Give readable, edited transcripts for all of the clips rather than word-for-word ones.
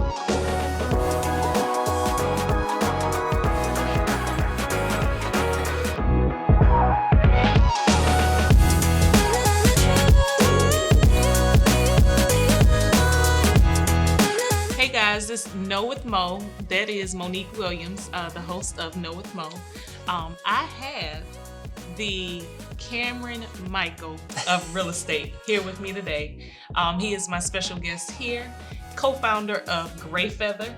Hey guys, this is Knowwithmo. That is Moniquewilliams, the host of Knowwithmo. I have the Cameron Michael of real estate here with me today. He is my special guest here, co-founder of Greyfeather.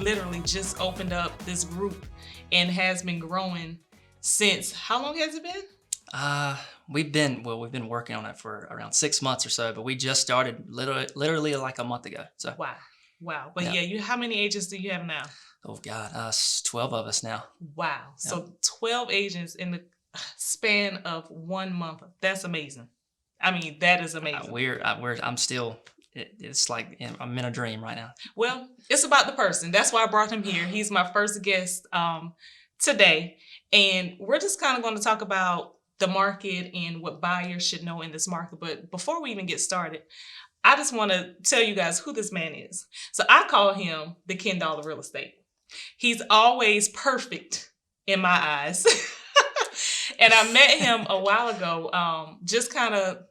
Literally just opened up this group and has been growing since, how long has it been? We've been working on it for around 6 months or so, but we just started literally like a month ago. So Wow. But yeah, how many agents do you have now? Oh God, 12 of us now. Wow. Yeah. So 12 agents in the span of 1 month. That's amazing. I mean, that is amazing. I'm still, it's like I'm in a dream right now. Well, it's about the person. That's why I brought him here. He's my first guest today. And we're just kind of going to talk about the market and what buyers should know in this market. But before we even get started, I just want to tell you guys who this man is. So I call him the Ken Doll of real estate. He's always perfect in my eyes. And I met him a while ago, just kind of,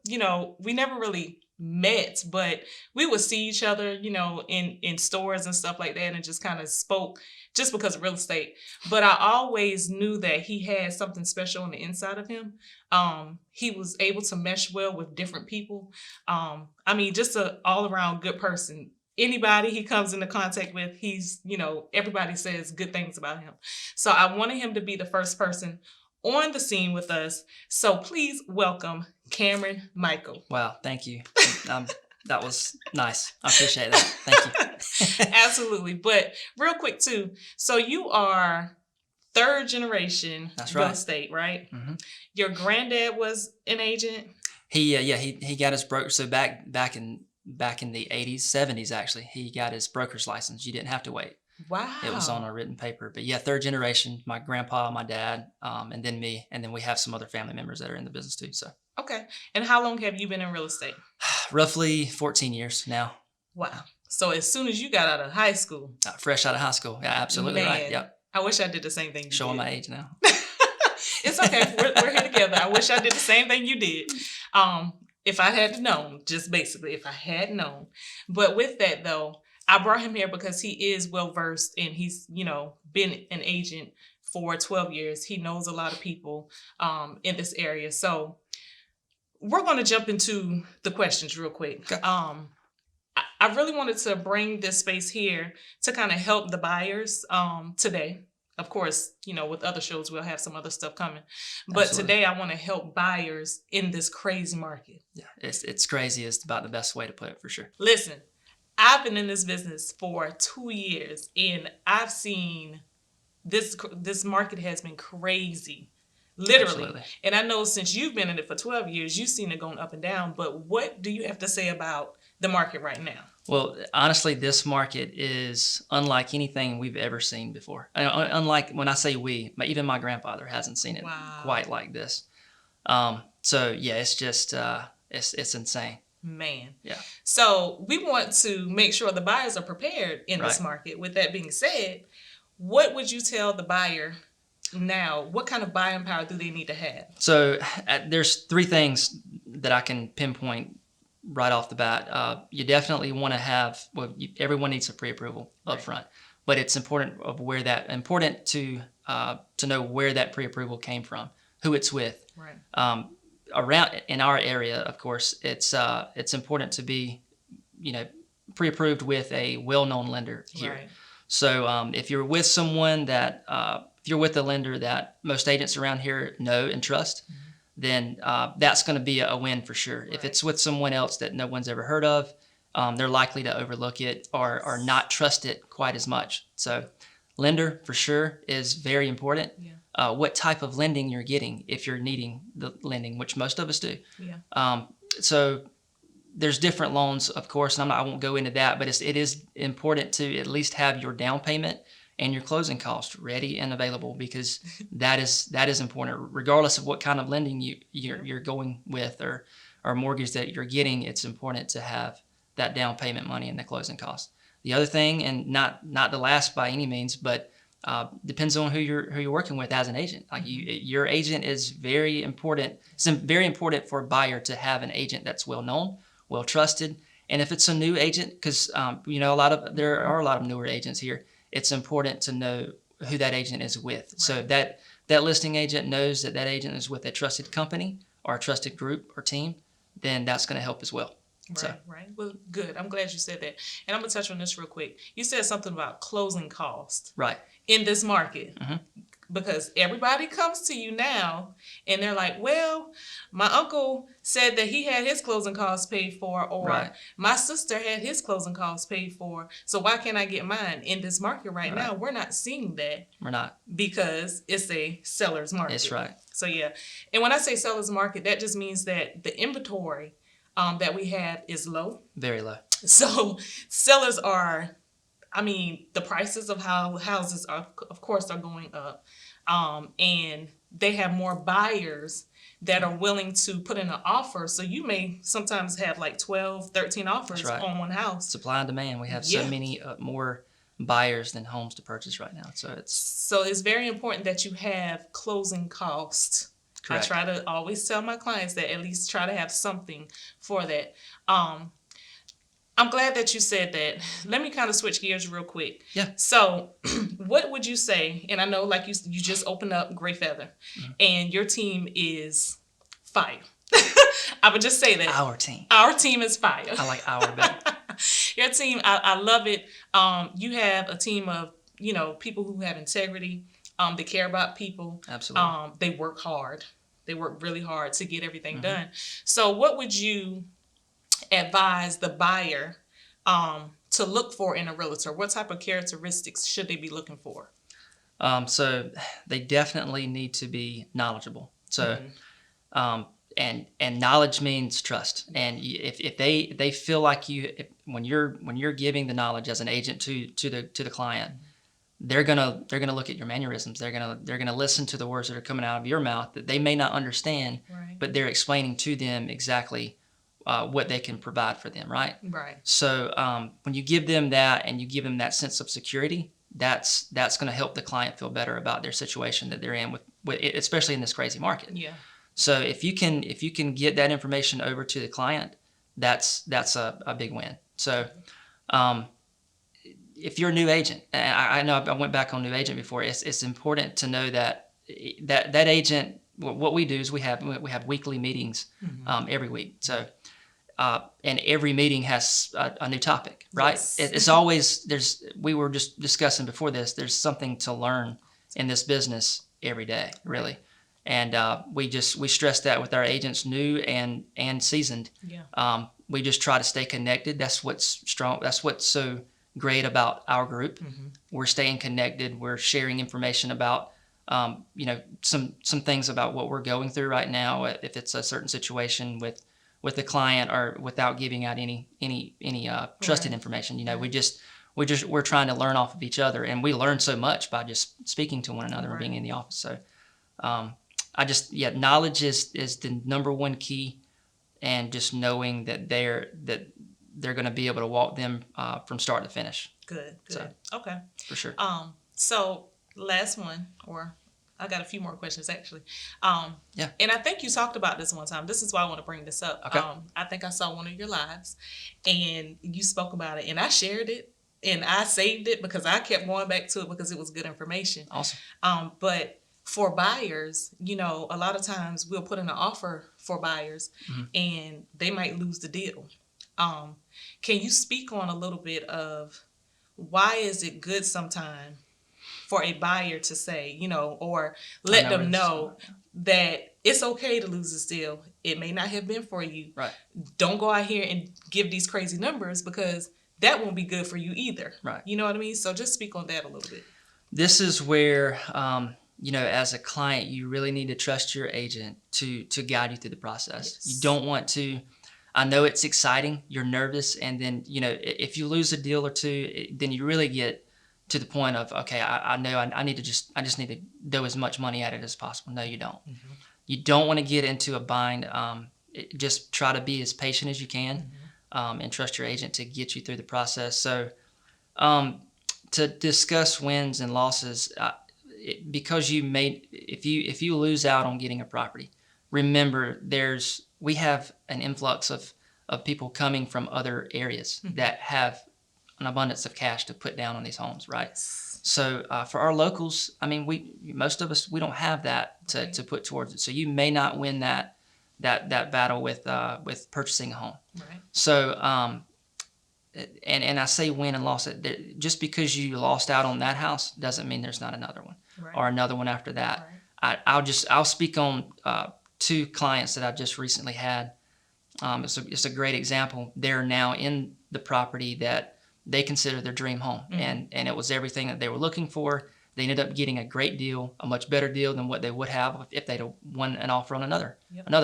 we never really met, but we would see each other, in stores and stuff like that, and just kind of spoke just because of real estate. But I always knew that he had something special on the inside of him. He was able to mesh well with different people. Just an all-around good person. Anybody he comes into contact with, he's, everybody says good things about him. So I wanted him to be the first person on the scene with us. So please welcome Cameron Michael. Wow, thank you. That was nice. I appreciate that. Thank you. Absolutely. But real quick too, so you are third generation real estate, right? Mm-hmm. Your granddad was an agent? He got his broker. So back in the 80s, 70s actually, he got his broker's license. You didn't have to wait. Wow. It was on a written paper. But yeah, third generation, my grandpa, my dad, and then me. And then we have some other family members that are in the business too. So. Okay. And how long have you been in real estate? Roughly 14 years now. Wow. So as soon as you got out of high school. Fresh out of high school. Yeah, absolutely. Man, right. Yep. I wish I did the same thing you Showing did. my age now. It's okay. We're here together. I wish I did the same thing you did. If I had known, just basically, if I had known. But with that though, I brought him here because he is well-versed and he's, been an agent for 12 years. He knows a lot of people in this area. So we're going to jump into the questions real quick. Okay. I really wanted to bring this space here to kind of help the buyers today. Of course, with other shows, we'll have some other stuff coming. But Absolutely. Today I want to help buyers in this crazy market. Yeah, it's crazy. It's about the best way to put it for sure. Listen, I've been in this business for 2 years and I've seen this market has been crazy. Literally. Absolutely. And I know since you've been in it for 12 years, you've seen it going up and down. But what do you have to say about the market right now? Well, honestly, this market is unlike anything we've ever seen before. Unlike, when I say we, even my grandfather hasn't seen it quite like this. So yeah, it's just, it's insane. Man. Yeah. So we want to make sure the buyers are prepared in this market. With that being said, what would you tell the buyer now? What kind of buying power do they need to have? So there's 3 things that I can pinpoint right off the bat. You definitely want to have, everyone needs a pre-approval up front, but it's important to know where that pre-approval came from, who it's with. Right. Around in our area, of course, it's important to be, pre-approved with a well-known lender here. Right. So if you're with someone that, if you're with a lender that most agents around here know and trust, then that's going to be a win for sure. Right. If it's with someone else that no one's ever heard of, they're likely to overlook it or not trust it quite as much. So lender for sure is very important. Yeah. What type of lending you're getting if you're needing the lending, which most of us do. Yeah. So there's different loans, of course, and I won't go into that, but it is important to at least have your down payment and your closing cost ready and available, because that is important. Regardless of what kind of lending you're going with or mortgage that you're getting, it's important to have that down payment money and the closing cost. The other thing, and not the last by any means, but depends on who you're working with as an agent. Like your agent is very important. It's very important for a buyer to have an agent that's well known, well trusted. And if it's a new agent, because there are a lot of newer agents here, it's important to know who that agent is with. Right. So that listing agent knows that agent is with a trusted company or a trusted group or team, then that's going to help as well. Right. Well, good. I'm glad you said that. And I'm going to touch on this real quick. You said something about closing costs. Right. In this market. Mm-hmm. Because everybody comes to you now and they're like, well, my uncle said that he had his closing costs paid for, or my sister had his closing costs paid for. So why can't I get mine? In this market right now, we're not seeing that. We're not. Because it's a seller's market. That's right. So yeah. And when I say seller's market, that just means that the inventory that we have is low. Very low. So sellers are, the prices of houses are, of course, are going up. And they have more buyers that are willing to put in an offer. So you may sometimes have like 12, 13 offers on one house. Supply and demand. We have so many more buyers than homes to purchase right now. So it's very important that you have closing costs. Correct. I try to always tell my clients that at least try to have something for that. I'm glad that you said that. Let me kind of switch gears real quick. Yeah. So what would you say, and I know like you just opened up Greyfeather, and your team is fire. I would just say that. Our team. Our team is fire. I like our better. Your team, I love it. You have a team of, people who have integrity. They care about people. Absolutely. They work hard. They work really hard to get everything done. So what would you advise the buyer to look for in a realtor? What type of characteristics should they be looking for? So they definitely need to be knowledgeable. So and knowledge means trust. And if they feel like when you're giving the knowledge as an agent to the client, they're gonna look at your mannerisms. They're gonna listen to the words that are coming out of your mouth that they may not understand, but they're explaining to them exactly what they can provide for them, right? Right. So when you give them that and you give them that sense of security, that's going to help the client feel better about their situation that they're in with especially in this crazy market. Yeah. So if you can get that information over to the client, that's a big win. So if you're a new agent, and I know I went back on new agent before, it's important to know that agent. What we do is we have weekly meetings every week. So. And every meeting has a new topic, right? Yes. It's always, we were just discussing before this, there's something to learn in this business every day, really. And we stress that with our agents, new and seasoned. Yeah. We just try to stay connected. That's what's strong. That's what's so great about our group. We're staying connected. We're sharing information about some things about what we're going through right now. If it's a certain situation with the client, or without giving out any trusted information, we're trying to learn off of each other, and we learn so much by just speaking to one another and being in the office. So, knowledge is the number one key, and just knowing that they're going to be able to walk them from start to finish. Good. So, okay. For sure. So last one, or I got a few more questions actually. Yeah. And I think you talked about this one time. This is why I want to bring this up. Okay. I think I saw one of your lives and you spoke about it, and I shared it and I saved it because I kept going back to it because it was good information. Awesome. But for buyers, a lot of times we'll put in an offer for buyers and they might lose the deal. Can you speak on a little bit of why is it good sometimes for a buyer to say, or let them know that it's okay to lose this deal. It may not have been for you. Right. Don't go out here and give these crazy numbers because that won't be good for you either. Right. You know what I mean? So just speak on that a little bit. This is where, as a client, you really need to trust your agent to guide you through the process. Yes. You don't want to, I know it's exciting, you're nervous, and then, if you lose a deal or two, then you really get to the point of, okay, I know I just need to throw as much money at it as possible. No, you don't. You don't want to get into a bind. Just try to be as patient as you can, and trust your agent to get you through the process. So To discuss wins and losses, because if you lose out on getting a property, remember we have an influx of people coming from other areas that have an abundance of cash to put down on these homes, right? So for our locals, I mean, most of us, we don't have that to put towards it. So you may not win that battle with purchasing a home. Right. So and I say win and loss. Just because you lost out on that house doesn't mean there's not another one or another one after that. Right. I'll speak on 2 clients that I've just recently had. It's a great example. They're now in the property that they consider their dream home, and it was everything that they were looking for. They ended up getting a great deal, a much better deal than what they would have if they'd have won an offer on another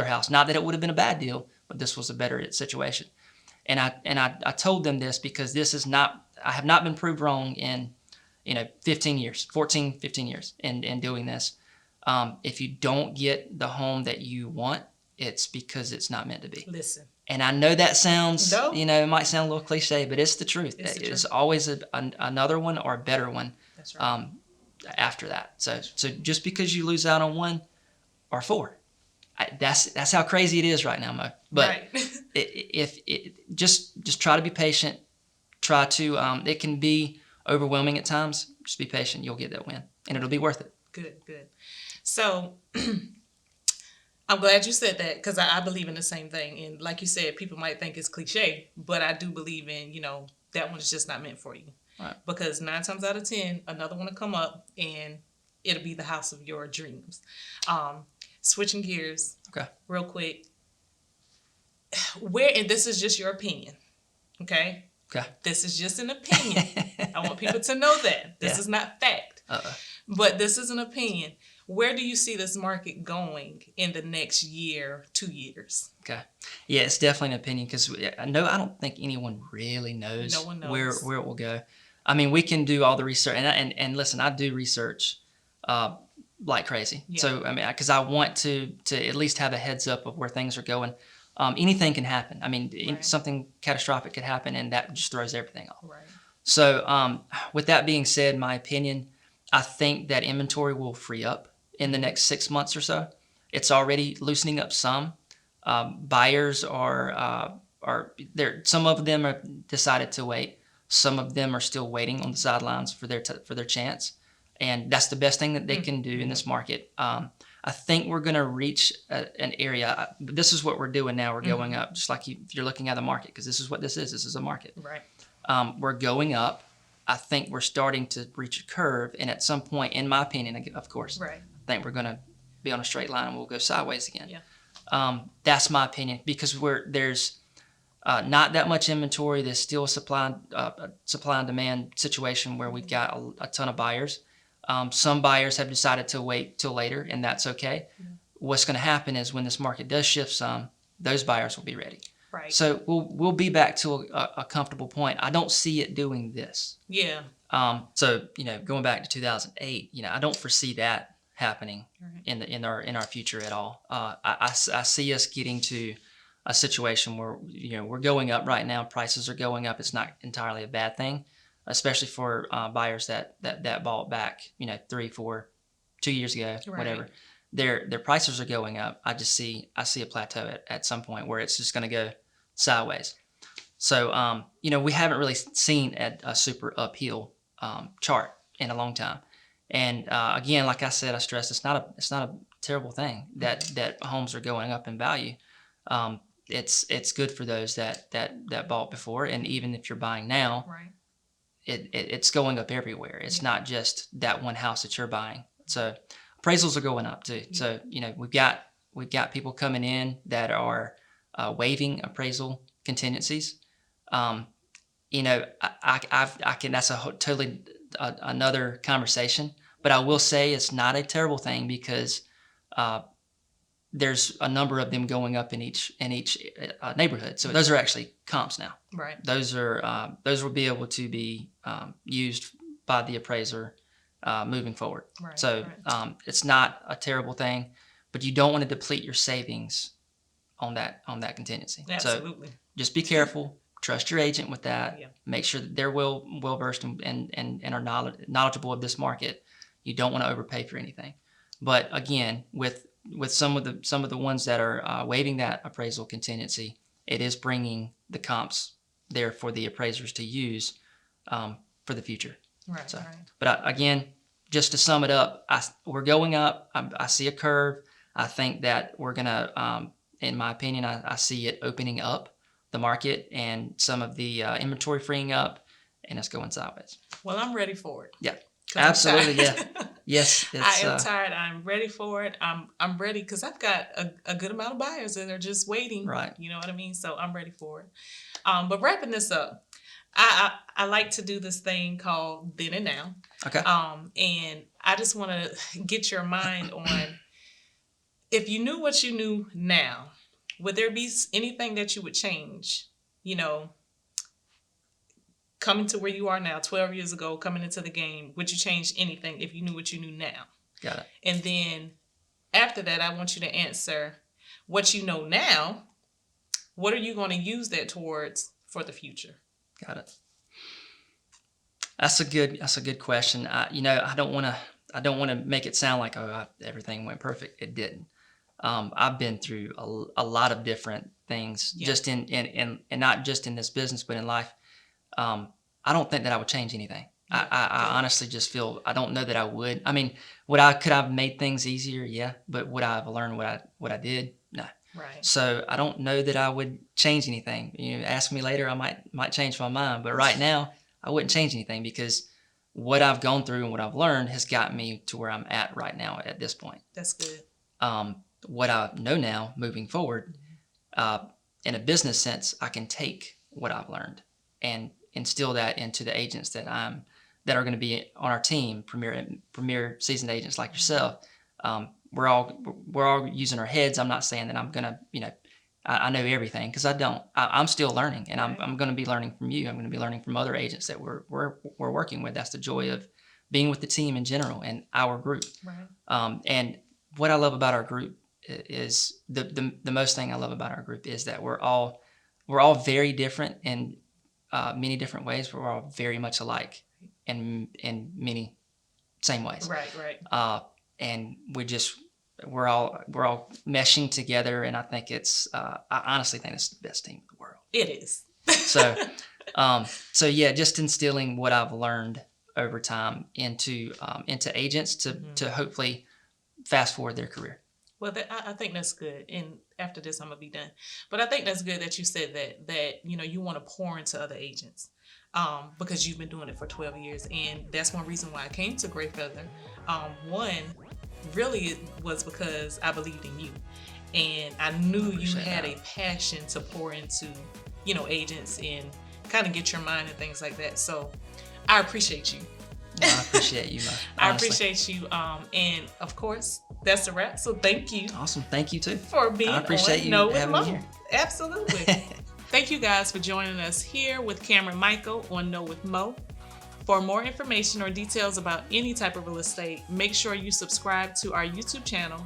house. Not that it would have been a bad deal, but this was a better situation. And I told them this because I have not been proved wrong in 15 years, 14, 15 years in doing this. If you don't get the home that you want, it's because it's not meant to be. Listen. And I know that sounds, it might sound a little cliche, but it's the truth. It's always another one or a better one. That's right. After that. So just because you lose out on 1 or 4, that's how crazy it is right now, Mo. But just try to be patient. Try to, it can be overwhelming at times. Just be patient. You'll get that win, and it'll be worth it. Good. So I'm glad you said that, because I believe in the same thing. And like you said, people might think it's cliche, but I do believe in, that one is just not meant for you. Right. Because 9 times out of 10, another one will come up and it'll be the house of your dreams. Switching gears, real quick. And this is just your opinion, okay? Okay. This is just an opinion. I want people to know that. This is not fact. But this is an opinion. Where do you see this market going in the next year, 2 years? Okay. Yeah, it's definitely an opinion, because I don't think anyone really knows, no one knows where it will go. I mean, we can do all the research, and listen, I do research like crazy. Yeah. So I mean, because I want to at least have a heads up of where things are going. Anything can happen. I mean, something catastrophic could happen, and that just throws everything off. Right. So with that being said, my opinion, I think that inventory will free up in the next 6 months or so. It's already loosening up some. Buyers are there. Some of them have decided to wait. Some of them are still waiting on the sidelines for their chance, and that's the best thing that they can do in this market. I think we're going to reach an area. This is what we're doing now. We're going up, just like if you're looking at the market, because this is what this is. This is a market. Right. We're going up. I think we're starting to reach a curve, and at some point, in my opinion, of course, I think we're going to be on a straight line and we'll go sideways again. Yeah. That's my opinion, because there's not that much inventory. There's still a supply and demand situation where we've got a ton of buyers. Some buyers have decided to wait till later, and that's okay. Mm-hmm. What's going to happen is when this market does shift some, those buyers will be ready. Right. So we'll be back to a comfortable point. I don't see it doing this. Yeah. So going back to 2008, I don't foresee that happening in our future at all. I see us getting to a situation where we're going up right now. Prices are going up. It's not entirely a bad thing, especially for buyers that bought back 3, 4, 2 years ago, whatever. Their prices are going up. I see a plateau at some point where it's just going to go sideways. So we haven't really seen a super uphill chart in a long time. And again, like I said, I stress it's not a terrible thing that homes are going up in value. It's good for those that bought before, and even if you're buying now, it's going up everywhere. It's not just that one house that you're buying. So appraisals are going up too. So we've got people coming in that are waiving appraisal contingencies. I can. That's totally another conversation. But I will say it's not a terrible thing, because there's a number of them going up in each neighborhood. So those are actually comps now. Right. Those will be able to be used by the appraiser moving forward. Right. So it's not a terrible thing, but you don't want to deplete your savings on that contingency. Absolutely. So just be careful. trust your agent with that. Yeah. Make sure that they're well versed and are knowledgeable of this market. You don't want to overpay for anything. But again, with some of the ones that are waiving that appraisal contingency, it is bringing the comps there for the appraisers to use for the future. Right. So, Right. but again, just to sum it up, we're going up. I see a curve. I think that we're gonna, in my opinion, I see it opening up the market and some of the inventory freeing up, and it's going sideways. Well, I'm ready for it. Yeah, absolutely. Yeah, yes. I am tired. I'm ready for it. I'm ready because I've got a good amount of buyers that are just waiting. Right. You know what I mean? So I'm ready for it. But wrapping this up, I like to do this thing called Then and Now. Okay. And I just want to get your mind on, if you knew what you knew now, would there be anything that you would change? You know, coming to where you are now, 12 years ago, coming into the game, would you change anything if you knew what you knew now? Got it. And then after that, I want you to answer what you know now. What are you going to use that towards for the future? Got it. That's a good question. I don't want to make it sound like everything went perfect. It didn't. I've been through a lot of different things, just in not just in this business, but in life. I don't think that I would change anything. I honestly just feel, I don't know that I would. I mean, could I have made things easier? Yeah. But would I have learned what I did? No. Right. So I don't know that I would change anything. You know, ask me later, I might change my mind. But right now, I wouldn't change anything because what I've gone through and what I've learned has gotten me to where I'm at right now at this point. That's good. What I know now, moving forward, in a business sense, I can take what I've learned and instill that into the agents that are going to be on our team, premier seasoned agents like yourself. We're all using our heads. I'm not saying that I'm gonna, I know everything, because I don't. I'm still learning, and I'm going to be learning from you. I'm going to be learning from other agents that we're working with. That's the joy of being with the team in general and our group. Right. And what I love about our group is the most thing I love about our group is that we're all very different in many different ways, but we're all very much alike in many same ways. Right. And we're all meshing together, and I think I honestly think it's the best team in the world. It is. So yeah, just instilling what I've learned over time into agents to hopefully fast forward their career. Well, I think that's good. And after this, I'm gonna be done. But I think that's good that you said that you want to pour into other agents, because you've been doing it for 12 years, and that's one reason why I came to Greyfeather. One, really, it was because I believed in you, and I knew you had a passion to pour into agents and kind of get your mind and things like that. So I appreciate you. Well, I appreciate you, I appreciate you. And of course, that's a wrap. So thank you. Awesome. Thank you too. For being I appreciate you having me here. Absolutely. Thank you guys for joining us here with Cameron Michael on Know with Mo. For more information or details about any type of real estate, make sure you subscribe to our YouTube channel,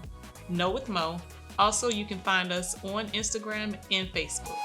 Know with Mo. Also, you can find us on Instagram and Facebook.